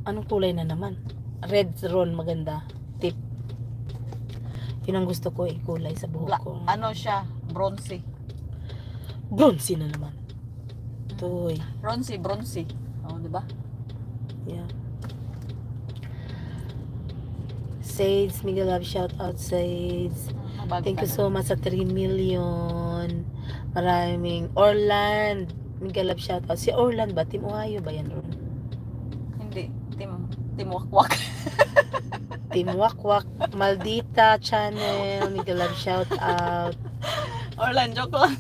Anong kulay na naman? Red Ron, maganda. Tip. Yun ang gusto ko, kulay sa buhok ko. Ano siya? Bronzy. Bronzy na naman. Toy. Bronzy. Oh, di ba? Yeah. Sades, Miguel Love, shout out Sades. Thank you so much sa 3 million. Maraming. Orland, Miguel Love, shout out. Si Orland ba? Team Ohio ba yan, Ron? Hindi. Team Wakwak. Team Wakwak, Maldita Channel, Miguel Love, shout out. Orlan, joke lang.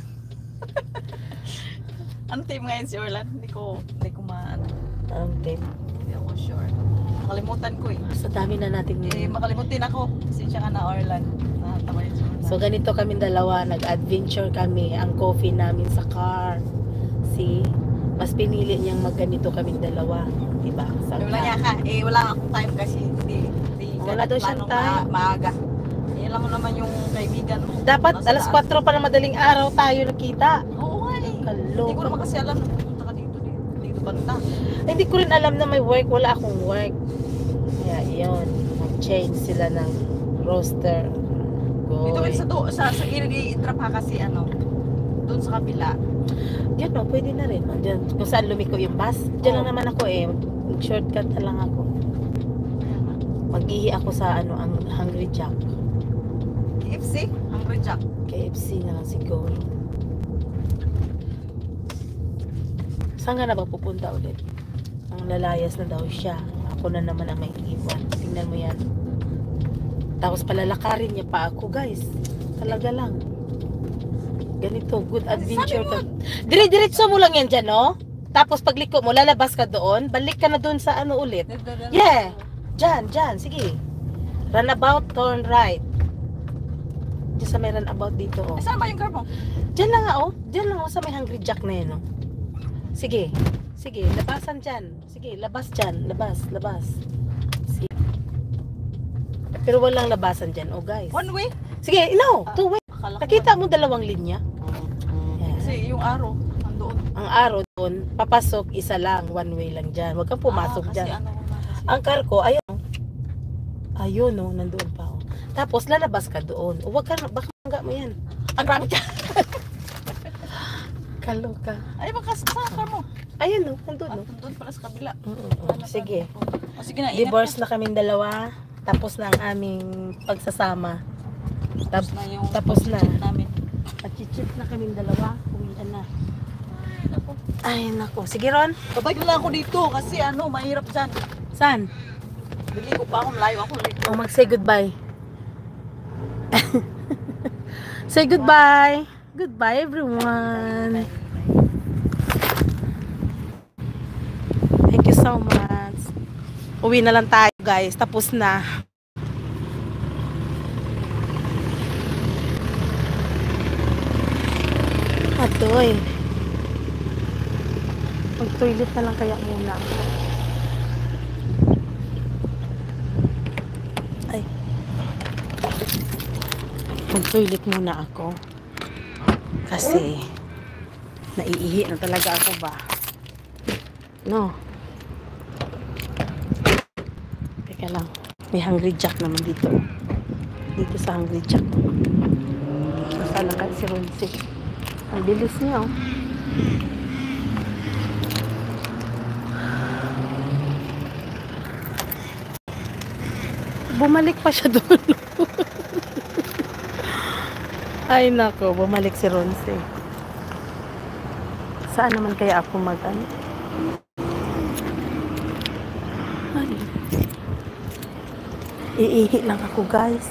Ano team ngayon si Orlan? Hindi ko maano. Anong team? Hindi ako sure. Nakalimutan ko eh. Sa dami na natin Makalimutin ako. Pasensya ka na, Orlan. Nakatawa yun si Orlan. So ganito kami dalawa, nag-adventure kami. Ang coffee namin sa car. See? Mas pinili niyang magganito kami dalawa. Diba? Wala niya ka. Wala akong time kasi. Wala daw siyang time. Maaga. Yan lang naman yung kaibigan mo. Dapat alas 4 pa na madaling araw tayo nakita. Oo nga eh. Hindi ko naman kasi alam na pupunta ka dito banda. Hindi ko rin alam na may work. Wala akong work. Kaya yun. Mag-change sila ng roster. Dito rin sa gilid i-trap ha kasi doon sa kabila. Diyan no, pwede na rin. Diyan, kung saan lumiko yung bus. Diyan lang naman ako mag-shortcut na lang ako. Mag-ihi ako sa ang Hungry Jack. KFC? Hungry Jack? KFC na lang siguro. Saan ka na ba pupunta ulit? Ang lalayas na daw siya. Ako na naman ang may iwan. Tingnan mo yan. Tapos palalakarin niya pa ako, guys. Talaga lang. Ganito, good adventure ka. Dire-diretso mo lang yan dyan, no? Tapos pagliko mo, lalabas ka doon. Balik ka na doon sa ulit. Yeah. Dyan. Sige. Runabout, turn right. Diyan sa may runabout dito, oh. Saan ba yung car mo? Diyan lang, Diyan lang, sa may Hungry Jack na yun, oh. Sige, labasan dyan. Sige, labas dyan. Labas. Sige. Pero walang labasan dyan, guys. One way? Sige, no, two way. Nakita mo dalawang linya? Yeah. Kasi yung arrow, nandoon. Ang arrow doon, papasok, isa lang, one way lang dyan. Huwag kang pumasok dyan. Ang car ko, ayun, nandoon pa, Tapos, lalabas ka doon. Huwag ka, baka mo yan. Ang grabe ka. Kaloka. Ay, baka sa car mo. Ayun, nandun, Nandun pala sa kabila. Sige. Sige na, Divorce na kaming dalawa. Tapos na ang aming pagsasama. Tapos na. At-chit na kaming dalawa. Uwian na. Ay, nako. Sige, Ron. Babay lang ako dito kasi mahirap dyan. Saan? Bili ko pa ako, malayo ako dito. Mag-say goodbye. Say goodbye. Goodbye, everyone. Thank you so much. Uwi na lang tayo, guys. Tapos na. Atoy. Mag-toilet na lang kaya muna ako. Ay. Mag-toilet muna ako. Kasi naiihi na talaga ako ba. No. Teka lang. May Hungry Jack naman dito. Dito sa Hungry Jack. Nasaan na si Ronsi? Ang bilis niya, Bumalik pa siya doon. Ay nako, bumalik si Ronsi. Saan naman kaya ako iihi lang ako, guys.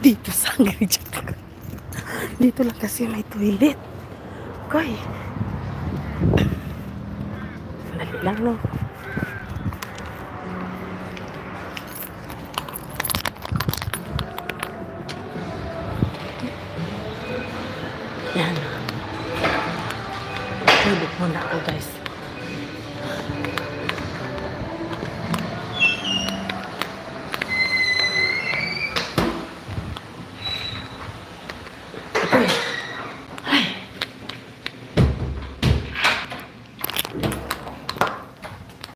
Dito sa Hungry Jack. Dito lang kasi may toilet. Okay. Dali lang, no?